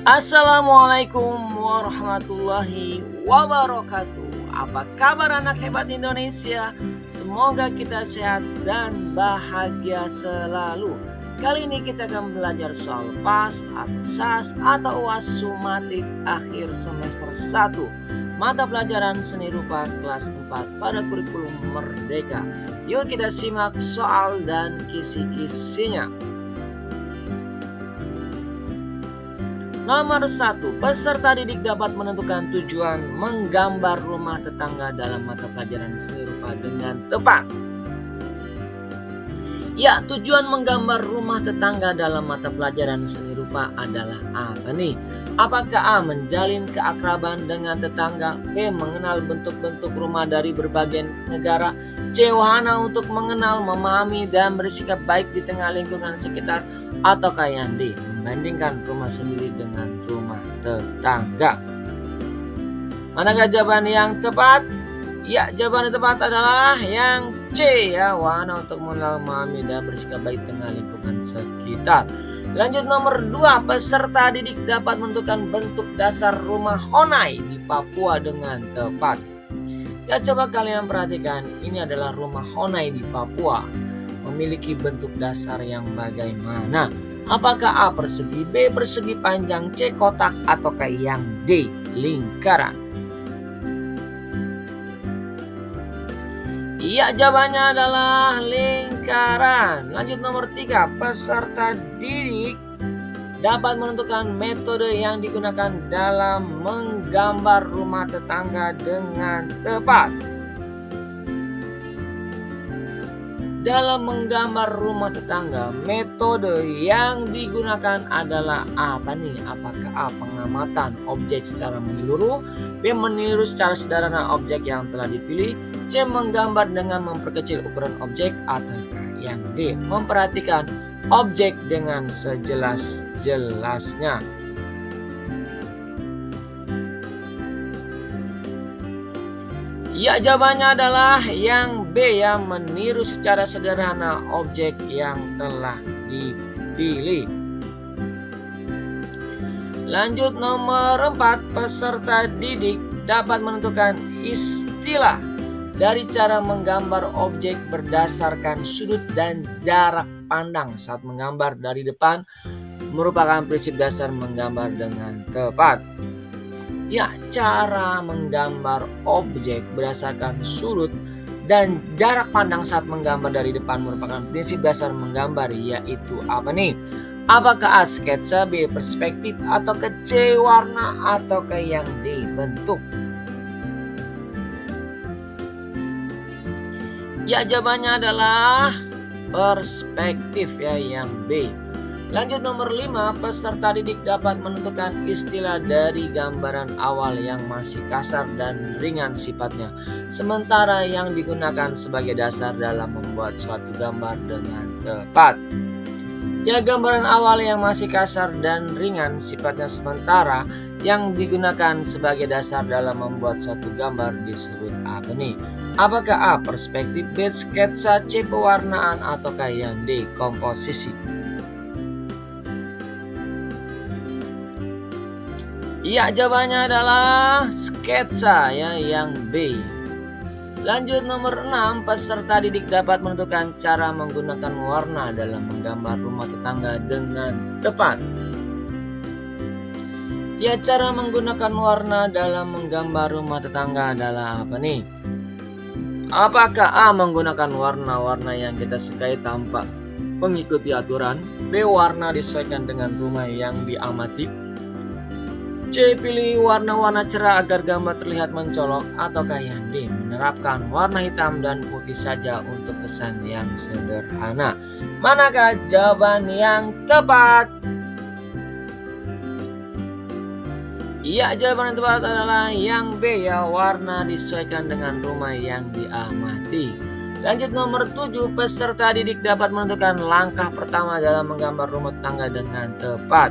Assalamualaikum warahmatullahi wabarakatuh. Apa kabar anak hebat Indonesia? Semoga kita sehat dan bahagia selalu. Kali ini kita akan belajar soal PAS atau SAS atau UAS sumatif akhir semester 1 mata pelajaran seni rupa kelas 4 pada kurikulum Merdeka. Yuk kita simak soal dan kisi-kisinya. Nomor 1. Peserta didik dapat menentukan tujuan menggambar rumah tetangga dalam mata pelajaran seni rupa dengan tepat. Ya, tujuan menggambar rumah tetangga dalam mata pelajaran seni rupa adalah apa nih? Apakah A. Menjalin keakraban dengan tetangga, B. Mengenal bentuk-bentuk rumah dari berbagai negara, C. Wahana untuk mengenal, memahami, dan bersikap baik di tengah lingkungan sekitar, ataukah yang D. Membandingkan rumah sendiri dengan rumah tetangga. Manakah jawaban yang tepat? Ya, jawaban yang tepat adalah yang C ya, wahana untuk mengenal, memahami, dan bersikap baik tengah lingkungan sekitar. Lanjut nomor 2, peserta didik dapat menentukan bentuk dasar rumah Honai di Papua dengan tepat. Ya, coba kalian perhatikan, ini adalah rumah Honai di Papua. Memiliki bentuk dasar yang bagaimana? Apakah A persegi, B persegi panjang, C kotak, ataukah yang D lingkaran? Iya, jawabannya adalah lingkaran. Lanjut nomor 3, peserta didik dapat menentukan metode yang digunakan dalam menggambar rumah tetangga dengan tepat. Dalam menggambar rumah tetangga, metode yang digunakan adalah apa nih? Apakah A. Pengamatan objek secara menyeluruh, B. meniru secara sederhana objek yang telah dipilih, C. Menggambar dengan memperkecil ukuran objek, ataukah yang D. Memperhatikan objek dengan sejelas-jelasnya. Ya, jawabannya adalah yang B ya, meniru secara sederhana objek yang telah dipilih. Lanjut nomor 4, peserta didik dapat menentukan istilah dari cara menggambar objek berdasarkan sudut dan jarak pandang saat menggambar dari depan merupakan prinsip dasar menggambar dengan tepat. Ya, cara menggambar objek berdasarkan sudut dan jarak pandang saat menggambar dari depan merupakan prinsip dasar menggambar, yaitu apa nih? Apakah A sketsa, B perspektif, atau ke C warna, atau ke yang D bentuk? Ya, jawabannya adalah perspektif ya, yang B. Lanjut nomor 5, peserta didik dapat menentukan istilah dari gambaran awal yang masih kasar dan ringan sifatnya, sementara yang digunakan sebagai dasar dalam membuat suatu gambar dengan tepat. Ya, gambaran awal yang masih kasar dan ringan sifatnya, sementara yang digunakan sebagai dasar dalam membuat suatu gambar disebut apa nih? Apakah A perspektif, B sketsa, C pewarnaan, ataukah yang D komposisi? Iya, jawabannya adalah sketsa ya, yang B. Lanjut nomor 6, peserta didik dapat menentukan cara menggunakan warna dalam menggambar rumah tetangga dengan tepat. Ya, cara menggunakan warna dalam menggambar rumah tetangga adalah apa nih? Apakah A menggunakan warna-warna yang kita sukai tanpa mengikuti aturan, B warna disesuaikan dengan rumah yang diamati, C pilih warna-warna cerah agar gambar terlihat mencolok, ataukah yang D menerapkan warna hitam dan putih saja untuk kesan yang sederhana? Manakah jawaban yang tepat? Iya, jawaban yang tepat adalah yang B ya, warna disesuaikan dengan rumah yang diamati. Lanjut nomor 7, peserta didik dapat menentukan langkah pertama dalam menggambar rumah tetangga dengan tepat.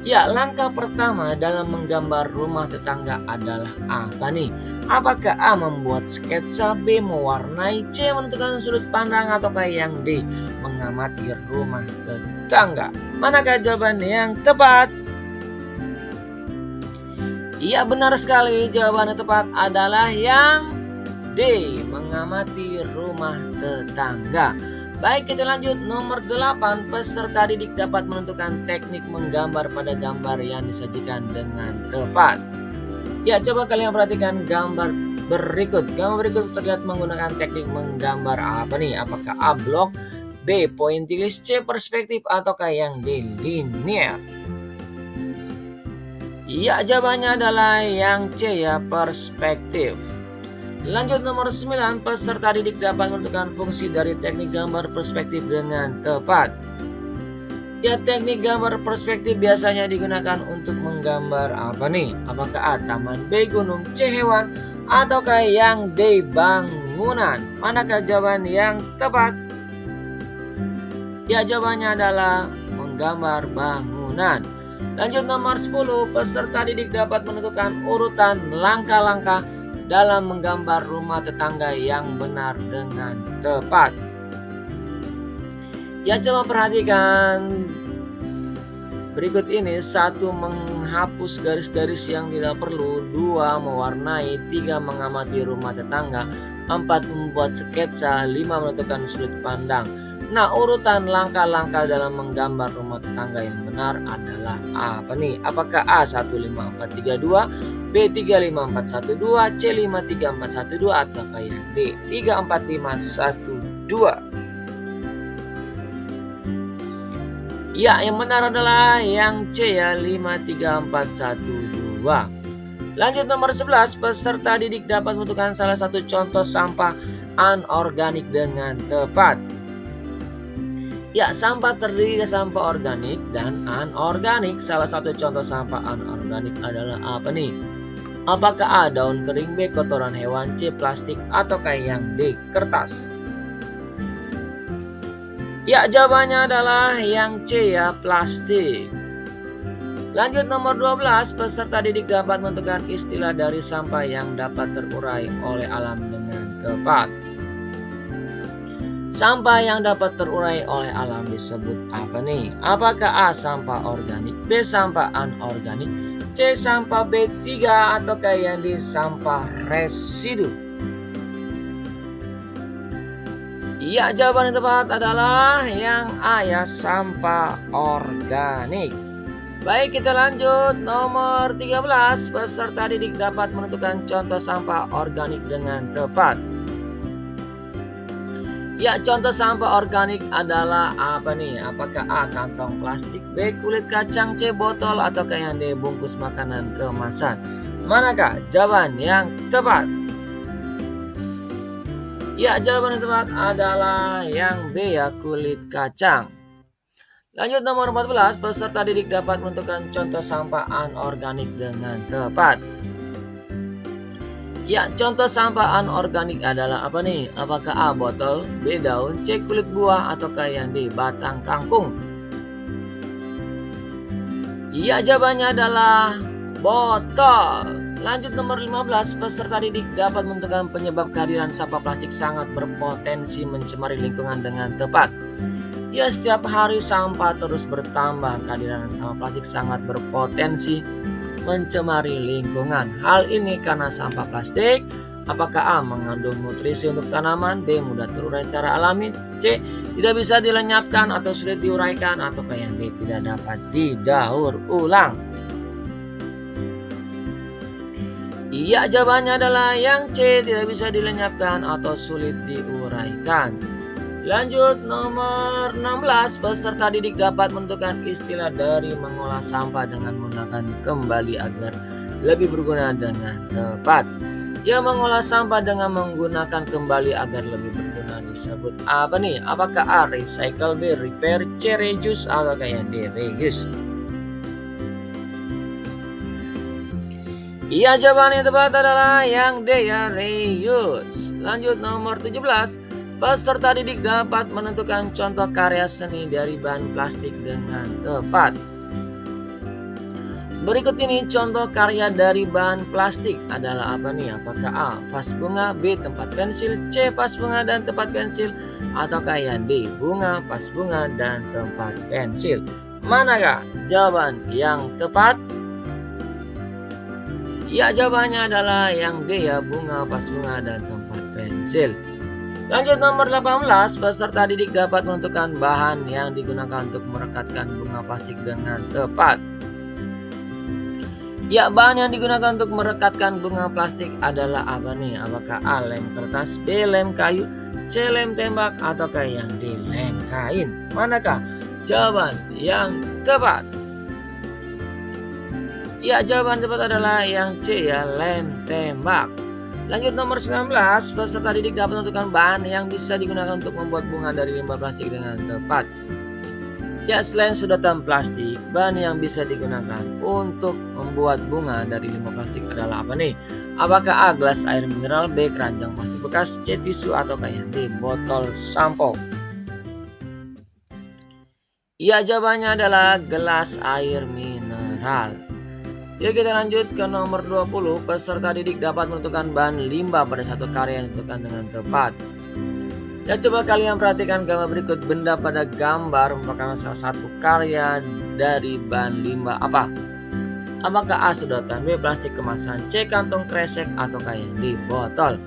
Ya, langkah pertama dalam menggambar rumah tetangga adalah apa nih? Apakah A membuat sketsa, B mewarnai, C menentukan sudut pandang, ataukah yang D mengamati rumah tetangga? Manakah jawaban yang tepat? Iya, benar sekali. Jawaban yang tepat adalah yang D, mengamati rumah tetangga. Baik, kita lanjut. Nomor 8, peserta didik dapat menentukan teknik menggambar pada gambar yang disajikan dengan tepat. Ya, coba kalian perhatikan gambar berikut. Gambar berikut terlihat menggunakan teknik menggambar apa nih? Apakah A, blok, B, pointillis, C, perspektif, ataukah yang D, linear? Iya, jawabannya adalah yang C ya, perspektif. Lanjut nomor 9, peserta didik dapat menentukan fungsi dari teknik gambar perspektif dengan tepat. Ya, teknik gambar perspektif biasanya digunakan untuk menggambar apa nih? Apakah A, taman, B, gunung, C, hewan, ataukah yang D, bangunan? Manakah jawaban yang tepat? Ya, jawabannya adalah menggambar bangunan. Lanjut nomor 10, peserta didik dapat menentukan urutan langkah-langkah dalam menggambar rumah tetangga yang benar dengan tepat. Ya, coba perhatikan berikut ini. 1, menghapus garis-garis yang tidak perlu. 2, mewarnai. 3, mengamati rumah tetangga. 4, membuat sketsa. 5, menentukan sudut pandang. Nah, urutan langkah-langkah dalam menggambar rumah tetangga yang benar adalah apa nih? Apakah A, 15432, B, 35412, C, 53412, ataukah yang D, 34512? Ya, yang benar adalah yang C ya, 53412. Lanjut nomor 11, peserta didik dapat menentukan salah satu contoh sampah anorganik dengan tepat. Ya, sampah terdiri dari sampah organik dan anorganik. Salah satu contoh sampah anorganik adalah apa nih? Apakah A, daun kering, B, kotoran hewan, C, plastik, ataukah yang D, kertas? Ya, jawabannya adalah yang C ya, plastik. Lanjut nomor 12, peserta didik dapat menentukan istilah dari sampah yang dapat terurai oleh alam dengan tepat. Sampah yang dapat terurai oleh alam disebut apa nih? Apakah A, sampah organik, B, sampah anorganik, C, sampah B3, ataukah yang D, sampah residu? Iya, jawaban yang tepat adalah yang A ya, sampah organik. Baik, kita lanjut. Nomor 13, peserta didik dapat menentukan contoh sampah organik dengan tepat. Ya, contoh sampah organik adalah apa nih? Apakah A, kantong plastik, B, kulit kacang, C, botol, ataukah yang D, bungkus makanan kemasan? Manakah jawaban yang tepat? Ya, jawaban yang tepat adalah yang B ya, kulit kacang. Lanjut nomor 14, peserta didik dapat menentukan contoh sampah anorganik dengan tepat. Ya, contoh sampah anorganik adalah apa nih? Apakah A, botol, B, daun, C, kulit buah, ataukah yang D, batang kangkung? Iya, jawabannya adalah botol. Lanjut nomor 15, peserta didik dapat menentukan penyebab kehadiran sampah plastik sangat berpotensi mencemari lingkungan dengan tepat. Ya, setiap hari sampah terus bertambah. Kehadiran sampah plastik sangat berpotensi mencemari lingkungan. Hal ini karena sampah plastik, apakah A, mengandung nutrisi untuk tanaman, B, mudah terurai secara alami, C, tidak bisa dilenyapkan atau sulit diuraikan, ataukah yang D, tidak dapat didaur ulang? Iya, jawabannya adalah yang C, tidak bisa dilenyapkan atau sulit diuraikan. Lanjut nomor 16, peserta didik dapat menentukan istilah dari mengolah sampah dengan menggunakan kembali agar lebih berguna dengan tepat. Ya, mengolah sampah dengan menggunakan kembali agar lebih berguna disebut apa nih? Apakah A, recycle, B, repair, C, reuse, atau yang D, reuse? Iya, jawaban yang tepat adalah yang D ya, reuse. Lanjut nomor 17, peserta didik dapat menentukan contoh karya seni dari bahan plastik dengan tepat. Berikut ini contoh karya dari bahan plastik adalah apa nih? Apakah A, vas bunga, B, tempat pensil, C, vas bunga dan tempat pensil, ataukah yang D, bunga, vas bunga dan tempat pensil? Manakah jawaban yang tepat? Ya, jawabannya adalah yang D ya, bunga, vas bunga, dan tempat pensil. Lanjut nomor 18, peserta didik dapat menentukan bahan yang digunakan untuk merekatkan bunga plastik dengan tepat. Ya, bahan yang digunakan untuk merekatkan bunga plastik adalah apa nih? Apakah A, lem kertas, B, lem kayu, C, lem tembak, ataukah yang D, lem kain? Manakah jawaban yang tepat? Ya, jawaban tepat adalah yang C ya, lem tembak. Lanjut nomor 19, peserta didik dapat menentukan bahan yang bisa digunakan untuk membuat bunga dari limbah plastik dengan tepat. Ya, selain sedotan plastik, bahan yang bisa digunakan untuk membuat bunga dari limbah plastik adalah apa nih? Apakah A, gelas air mineral, B, keranjang plastik bekas, C, tisu, atau yang D, botol sampo? Ya, jawabannya adalah gelas air mineral. Ya, kita lanjut ke nomor 20. Peserta didik dapat menentukan bahan limbah pada satu karya yang ditentukan dengan tepat. Ya, coba kalian perhatikan gambar berikut. Benda pada gambar merupakan salah satu karya dari bahan limbah apa? Apakah A, sedotan, B, plastik kemasan, C, kantong kresek, atau yang D, botol?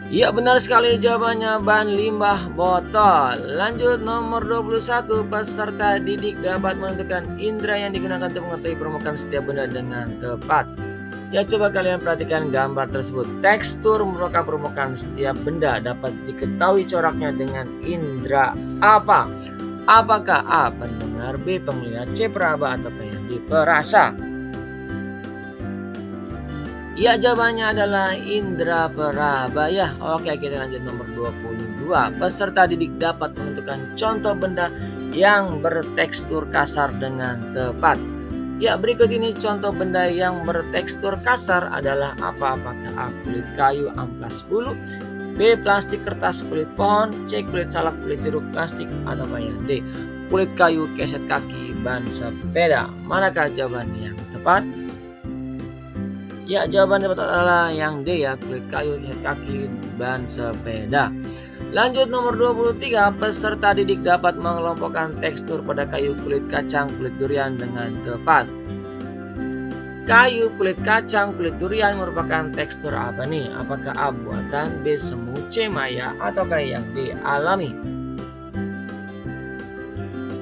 Ya, benar sekali, jawabannya bahan limbah botol. Lanjut nomor 21, peserta didik dapat menentukan indera yang digunakan untuk mengetahui permukaan setiap benda dengan tepat. Ya, coba kalian perhatikan gambar tersebut. Tekstur merupakan permukaan setiap benda dapat diketahui coraknya dengan indera apa? Apakah A, pendengar, B, penglihat, C, peraba, atau yang D, perasa? Ya, jawabannya adalah indera peraba ya. Oke, kita lanjut nomor 22. Peserta didik dapat menentukan contoh benda yang bertekstur kasar dengan tepat. Ya, berikut ini contoh benda yang bertekstur kasar adalah apa? Apakah A, kulit kayu, amplas bulu, B, plastik kertas kulit pohon, C, kulit salak kulit jeruk plastik, atau yang D, kulit kayu keset kaki ban sepeda? Manakah jawaban yang tepat? Ya, jawaban tepat adalah yang D ya, kulit kayu keset kaki ban sepeda. Lanjut nomor 23, peserta didik dapat mengelompokkan tekstur pada kayu, kulit kacang, kulit durian dengan tepat. Kayu, kulit kacang, kulit durian merupakan tekstur apa nih? Apakah A, buatan, B, semu, C, maya, ataukah yang D, alami?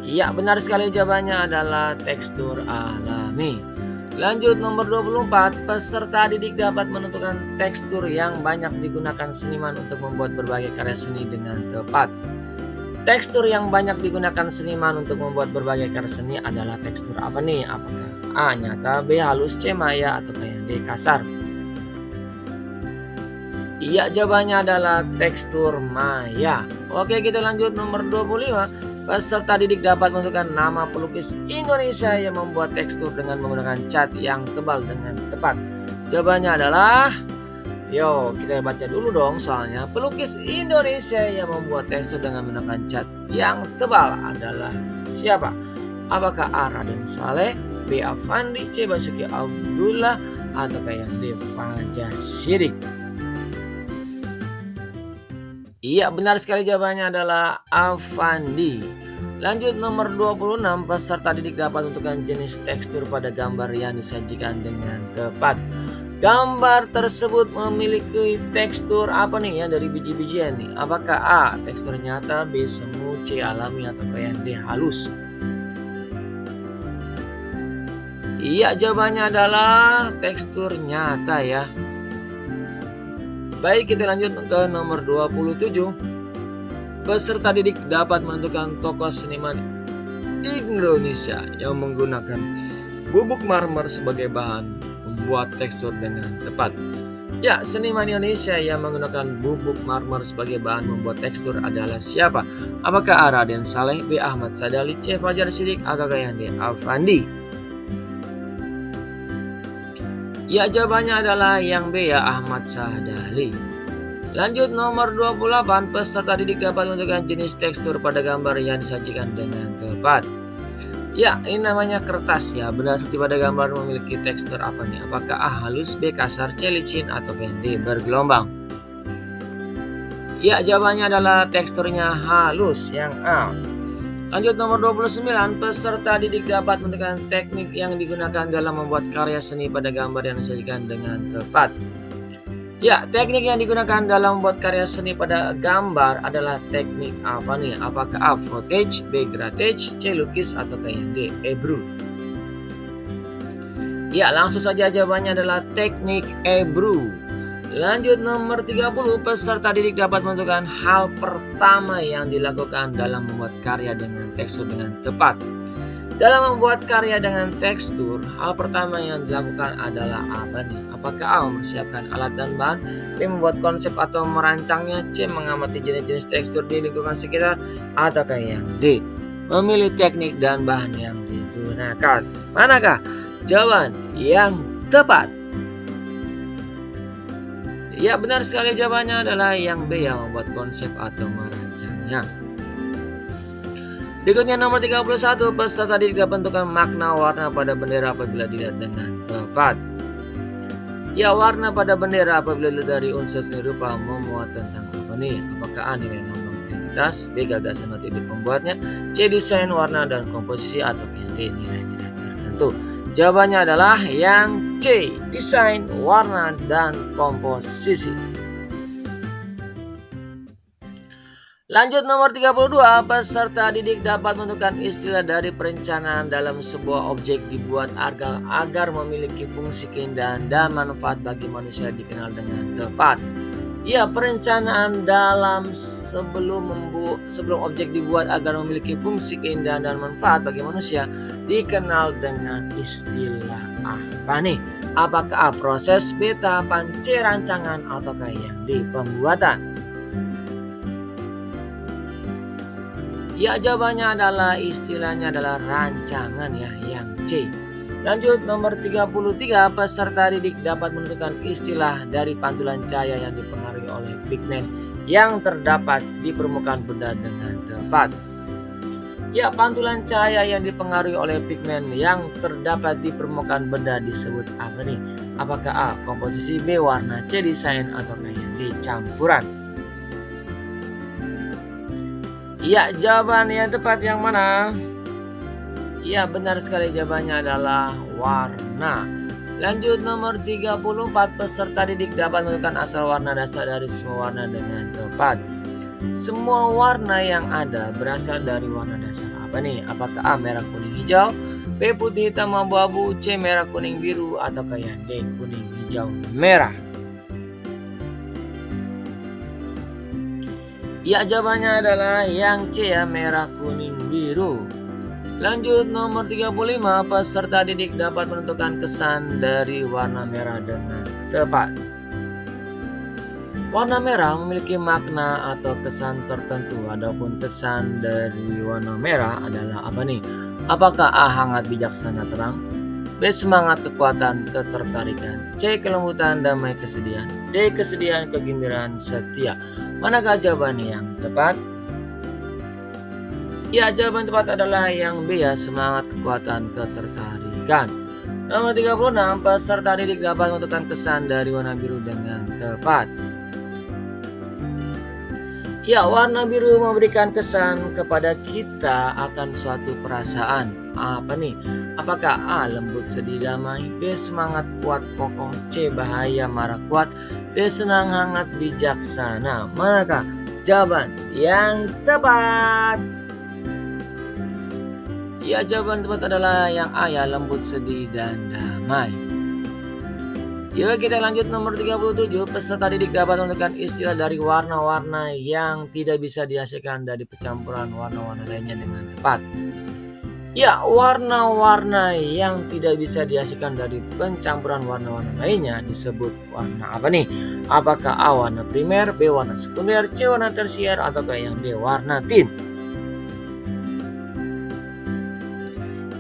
Ya, benar sekali, jawabannya adalah tekstur alami. Lanjut nomor 24, peserta didik dapat menentukan tekstur yang banyak digunakan seniman untuk membuat berbagai karya seni dengan tepat. Tekstur yang banyak digunakan seniman untuk membuat berbagai karya seni adalah tekstur apa nih? Apakah A, nyata, B, halus, C, maya, atau yang D, kasar? Iya, jawabannya adalah tekstur maya. Oke, kita lanjut nomor 25. Peserta didik dapat menentukan nama pelukis Indonesia yang membuat tekstur dengan menggunakan cat yang tebal dengan tepat. Jawabannya adalah, kita baca dulu dong soalnya. Pelukis Indonesia yang membuat tekstur dengan menggunakan cat yang tebal adalah siapa? Apakah A, Raden Saleh, B, Afandi, C, Basuki Abdullah, atau yang D, Fajar Sidik? Iya, benar sekali, jawabannya adalah Afandi. Lanjut nomor 26, peserta didik dapat menentukan jenis tekstur pada gambar yang disajikan dengan tepat. Gambar tersebut memiliki tekstur apa nih ya, dari biji-bijian nih? Apakah A, tekstur nyata, B, semu, C, alami, atau yang D, halus? Iya, jawabannya adalah tekstur nyata ya. Baik, kita lanjut ke nomor 27. Peserta didik dapat menentukan tokoh seniman Indonesia yang menggunakan bubuk marmer sebagai bahan membuat tekstur dengan tepat. Ya, seniman Indonesia yang menggunakan bubuk marmer sebagai bahan membuat tekstur adalah siapa? Apakah A, Raden Saleh, B, Ahmad Sadali, C, Fajar Sidik, atau yang D, Afandi? Ya, jawabannya adalah yang B ya, Ahmad Sadali. Lanjut nomor 28, peserta didik dapat menentukan jenis tekstur pada gambar yang disajikan dengan tepat. Ya, ini namanya kertas ya. Benda seperti pada gambar memiliki tekstur apa nih? Apakah A, halus, B, kasar, C, licin, atau D, bergelombang? Ya, jawabannya adalah teksturnya halus, yang A. Lanjut nomor 29, peserta didik dapat menentukan teknik yang digunakan dalam membuat karya seni pada gambar yang disajikan dengan tepat. Ya, teknik yang digunakan dalam membuat karya seni pada gambar adalah teknik apa nih? Apakah A. Footage, B. Grattage, C. Lukis, atau yang D. Ebru? Ya, langsung saja jawabannya adalah teknik Ebru. Lanjut nomor 30, peserta didik dapat menentukan hal pertama yang dilakukan dalam membuat karya dengan tekstur dengan tepat. Dalam membuat karya dengan tekstur, hal pertama yang dilakukan adalah apa nih? Apakah A. mempersiapkan alat dan bahan, B. membuat konsep atau merancangnya, C. mengamati jenis-jenis tekstur di lingkungan sekitar, atau yang D. memilih teknik dan bahan yang digunakan? Manakah jawaban yang tepat? Ya, benar sekali, jawabannya adalah yang B, yang membuat konsep atau merancangnya. Berikutnya nomor 31, peserta didik dapat menentukan makna warna pada bendera apabila dilihat dengan tepat. Ya, warna pada bendera apabila dilihat dari unsur seni rupa memuat tentang apa nih? Apakah A. nilai lambang identitas, B. gagasan atau ide pembuatnya, C. desain warna dan komposisi, atau yang D. nilai-nilai tertentu? Jawabannya adalah yang C. desain warna dan komposisi. Lanjut nomor 32, peserta didik dapat menentukan istilah dari perencanaan dalam sebuah objek dibuat agar memiliki fungsi keindahan dan manfaat bagi manusia dikenal dengan tepat. Ya, perencanaan dalam sebelum objek dibuat agar memiliki fungsi keindahan dan manfaat bagi manusia dikenal dengan istilah apa nih? Apakah A. proses, B. tahapan, C. rancangan, atau yang D. pembuatan? Ya, jawabannya adalah istilahnya adalah rancangan, ya, yang C. Lanjut nomor 33, peserta didik dapat menentukan istilah dari pantulan cahaya yang dipengaruhi oleh pigmen yang terdapat di permukaan benda dengan tepat. Ya, pantulan cahaya yang dipengaruhi oleh pigmen yang terdapat di permukaan benda disebut apa nih? Apakah A. komposisi, B. warna, C. desain, atau yang D. campuran? Ya, jawaban yang tepat yang mana? Ya, benar sekali, jawabannya adalah warna. Lanjut nomor 34, peserta didik dapat menentukan asal warna dasar dari semua warna dengan tepat. Semua warna yang ada berasal dari warna dasar apa nih? Apakah A. merah, kuning, hijau, B. putih, hitam, abu-abu, C. merah, kuning, biru, atau yang D. kuning, hijau, merah? Ya, jawabannya adalah yang C, ya, merah, kuning, biru. Lanjut nomor 35, peserta didik dapat menentukan kesan dari warna merah dengan tepat. Warna merah memiliki makna atau kesan tertentu. Adapun kesan dari warna merah adalah apa nih? Apakah A. hangat, bijaksana, terang, B. semangat, kekuatan, ketertarikan, C. kelembutan, damai, kesedihan, D. kesedihan, kegembiraan, setia? Manakah jawaban yang tepat? Ya, jawaban tepat adalah yang B, ya, semangat, kekuatan, ketertarikan. Nomor 36, peserta didik dapat menentukan kesan dari warna biru dengan tepat. Ya, warna biru memberikan kesan kepada kita akan suatu perasaan. Apa nih? Apakah A. lembut, sedih, damai, B. semangat, kuat, kokoh, C. bahaya, marah, kuat, D. senang, hangat, bijaksana? Manakah jawaban yang tepat? Ya, jawaban tepat adalah yang A, ya, lembut, sedih, dan damai. Yuk kita lanjut nomor 37, peserta didik dapat menentukan istilah dari warna-warna yang tidak bisa dihasilkan dari percampuran warna-warna lainnya dengan tepat. Ya, warna-warna yang tidak bisa dihasilkan dari pencampuran warna-warna lainnya disebut warna apa nih? Apakah A. warna primer, B. warna sekunder, C. warna tersier, atau yang D. warna tint?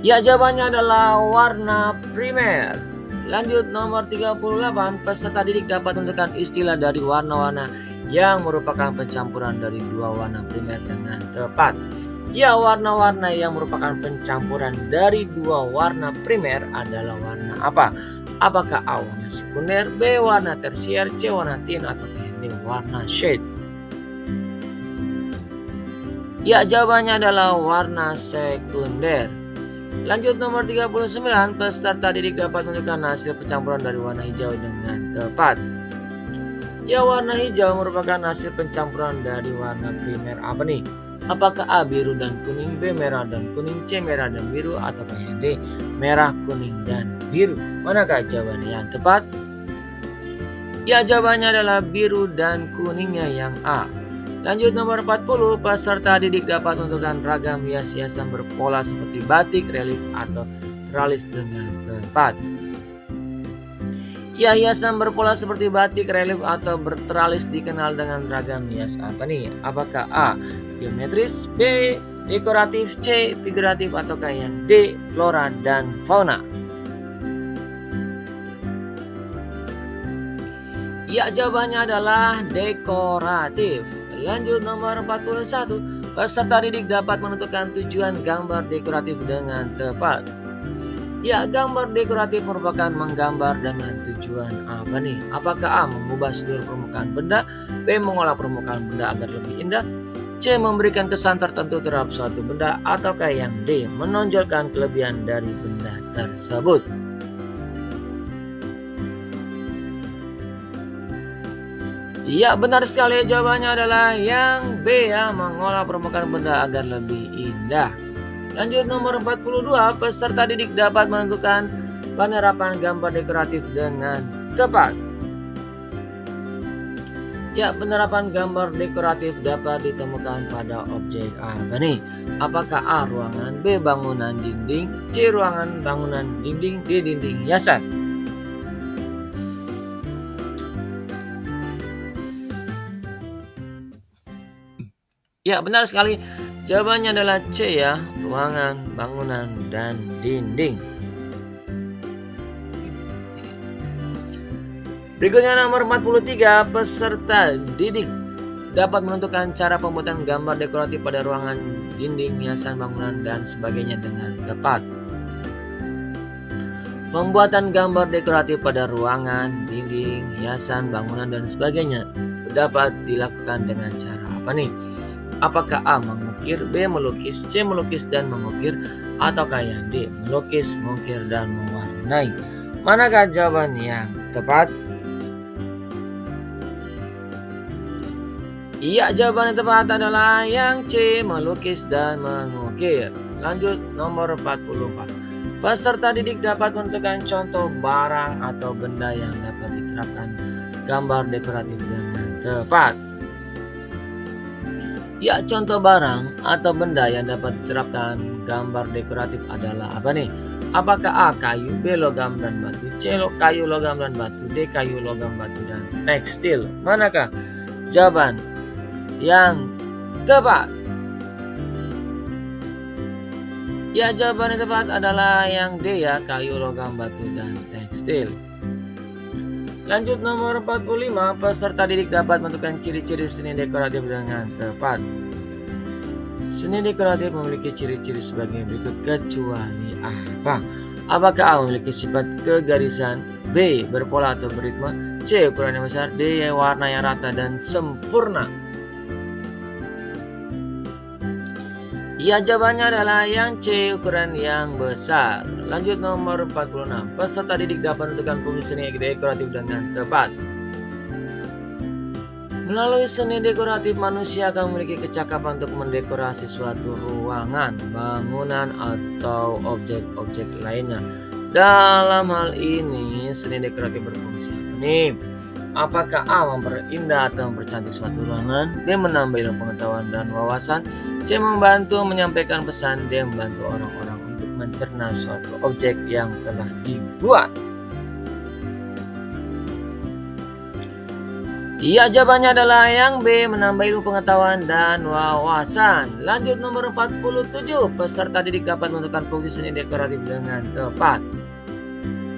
Ya, jawabannya adalah warna primer. Lanjut nomor 38, peserta didik dapat menentukan istilah dari warna-warna yang merupakan pencampuran dari dua warna primer dengan tepat. Ya, warna-warna yang merupakan pencampuran dari dua warna primer adalah warna apa? Apakah A. warna sekunder, B. warna tersier, C. warna tint, atau D. warna shade? Ya, jawabannya adalah warna sekunder. Lanjut nomor 39, peserta didik dapat menentukan hasil pencampuran dari warna hijau dengan tepat. Ya, warna hijau merupakan hasil pencampuran dari warna primer apa nih? Apakah A biru dan kuning, B merah dan kuning, C merah dan biru, atau yang D merah, kuning, dan biru? Manakah jawabannya yang tepat? Ya, jawabannya adalah biru dan kuningnya yang A. Lanjut nomor 40, peserta didik dapat menentukan ragam hias-hiasan berpola seperti batik, relief, atau teralis dengan tepat. Ya, hiasan berpola seperti batik, relief, atau berteralis dikenal dengan ragam hias apa nih? Apakah A. geometris, B. dekoratif, C. figuratif, ataukah yang D. flora dan fauna? Ya, jawabannya adalah dekoratif. Lanjut nomor 41, peserta didik dapat menentukan tujuan gambar dekoratif dengan tepat. Ya, gambar dekoratif merupakan menggambar dengan tujuan apa nih? Apakah A. mengubah seluruh permukaan benda, B. mengolah permukaan benda agar lebih indah, C. memberikan kesan tertentu terhadap suatu benda, ataukah yang D. menonjolkan kelebihan dari benda tersebut? Iya, benar sekali, jawabannya adalah yang B ya, mengolah permukaan benda agar lebih indah. Lanjut nomor 42, peserta didik dapat menentukan penerapan gambar dekoratif dengan tepat. Ya, penerapan gambar dekoratif dapat ditemukan pada objek apa nih? Apakah A. ruangan, B. bangunan dinding, C. ruangan bangunan dinding, D. dinding hiasan? Ya, benar sekali. Jawabannya adalah C ya, ruangan, bangunan, dan dinding. Berikutnya nomor 43, peserta didik dapat menentukan cara pembuatan gambar dekoratif pada ruangan, dinding, hiasan bangunan, dan sebagainya dengan tepat. Pembuatan gambar dekoratif pada ruangan, dinding, hiasan, bangunan, dan sebagainya dapat dilakukan dengan cara apa nih? Apakah A. mengukir, B. melukis, C. melukis dan mengukir, ataukah yang D. melukis, mengukir, dan mewarnai? Manakah jawaban yang tepat? Iya, jawaban yang tepat adalah yang C. melukis dan mengukir. Lanjut nomor 44. Peserta didik dapat menentukan contoh barang atau benda yang dapat diterapkan gambar dekoratif dengan tepat. Ya, contoh barang atau benda yang dapat diterapkan gambar dekoratif adalah apa nih? Apakah A. kayu, B. logam dan batu, C. kayu, logam dan batu, D. kayu, logam, batu, dan tekstil? Manakah jawaban yang tepat? Ya, jawaban yang tepat adalah yang D ya, kayu, logam, batu, dan tekstil. Lanjut nomor 45, peserta didik dapat menentukan ciri-ciri seni dekoratif dengan tepat. Seni dekoratif memiliki ciri-ciri sebagai berikut kecuali apa? Apakah A. memiliki sifat kegarisan, B. berpola atau beritme, C. ukuran yang besar, D. warna yang rata dan sempurna? Ya, jawabannya adalah yang C. ukuran yang besar. Lanjut nomor 46, peserta didik dapat menentukan fungsi seni dekoratif dengan tepat. Melalui seni dekoratif, manusia akan memiliki kecakapan untuk mendekorasi suatu ruangan, bangunan, atau objek-objek lainnya. Dalam hal ini, seni dekoratif berfungsi apa nih? Apakah A. memperindah atau mempercantik suatu ruangan, B. menambah ilmu pengetahuan dan wawasan, C. membantu menyampaikan pesan, D. membantu orang-orang untuk mencerna suatu objek yang telah dibuat? Iya, jawabannya adalah yang B. menambah ilmu pengetahuan dan wawasan. Lanjut nomor 47, peserta didik dapat menentukan fungsi seni dekoratif dengan tepat.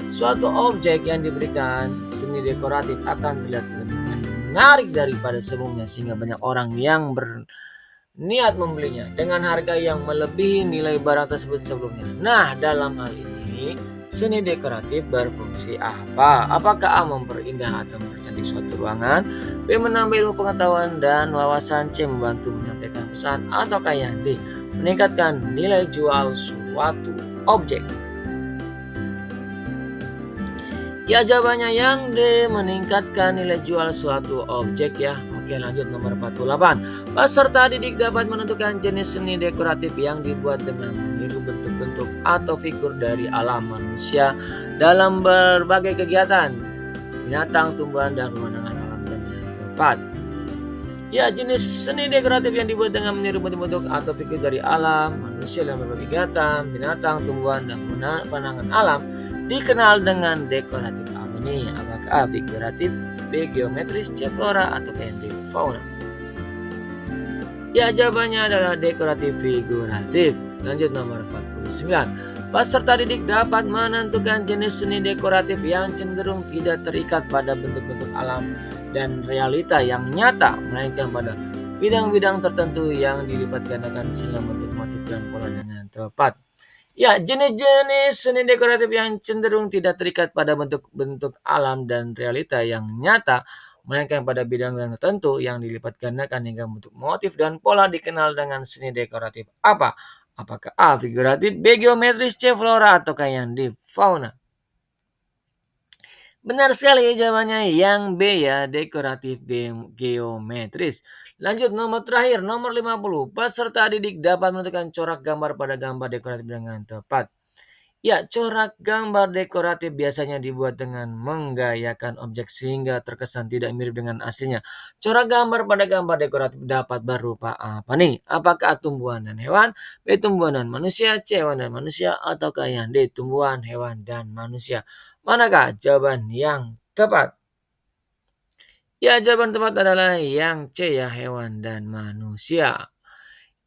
Suatu objek yang diberikan seni dekoratif akan terlihat lebih menarik daripada sebelumnya, sehingga banyak orang yang berniat membelinya dengan harga yang melebihi nilai barang tersebut sebelumnya. Nah, dalam hal ini Seni dekoratif berfungsi apa? Apakah A. Memperindah atau mempercantik suatu ruangan? B. Menambah ilmu pengetahuan dan wawasan. C. Membantu menyampaikan pesan. Ataukah yang D. Meningkatkan nilai jual suatu objek? Ya, jawabannya yang D. Meningkatkan nilai jual suatu objek ya. Oke, lanjut nomor 48. Peserta didik dapat menentukan jenis seni dekoratif yang dibuat dengan meniru bentuk-bentuk atau figur dari alam manusia dalam berbagai kegiatan, binatang, tumbuhan, dan pemandangan alam dengan tepat. Ya, jenis seni dekoratif yang dibuat dengan meniru bentuk-bentuk atau figur dari alam manusia dalam berbagai kegiatan, binatang, tumbuhan, dan pemandangan alam dikenal dengan dekoratif apa nih? Apakah A. Figuratif, B. Geometris, C. Flora, atau D. Fauna? Ya, jawabannya adalah dekoratif figuratif. Lanjut nomor 49. Peserta didik dapat menentukan jenis seni dekoratif yang cenderung tidak terikat pada bentuk-bentuk alam dan realita yang nyata, melainkan pada bidang-bidang tertentu yang dilipat gandakan sehingga bentuk motif dan pola dengan tepat. Ya, jenis-jenis seni dekoratif yang cenderung tidak terikat pada bentuk-bentuk alam dan realita yang nyata, melainkan pada bidang yang tertentu yang dilipat gandakan hingga bentuk motif dan pola dikenal dengan seni dekoratif apa? Apakah A. Figuratif, B. Geometris, C. Flora, atau yang D. Fauna? Benar sekali jawabannya yang B ya, dekoratif geometris. Lanjut nomor terakhir, nomor 50. Peserta didik dapat menentukan corak gambar pada gambar dekoratif dengan tepat. Ya, corak gambar dekoratif biasanya dibuat dengan menggayakan objek sehingga terkesan tidak mirip dengan aslinya. Corak gambar pada gambar dekoratif dapat berupa apa nih? Apakah tumbuhan dan hewan, B. Tumbuhan dan manusia, C. Hewan dan manusia, ataukah yang D. Tumbuhan, hewan, dan manusia? Manakah jawaban yang tepat? Ya, jawaban tepat adalah yang C ya, hewan dan manusia.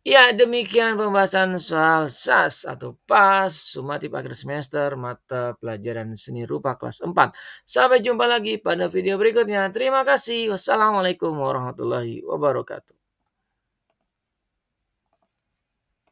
Ya, demikian pembahasan soal SAS atau PAS sumatif akhir semester mata pelajaran seni rupa kelas 4. Sampai jumpa lagi pada video berikutnya. Terima kasih. Wassalamualaikum warahmatullahi wabarakatuh.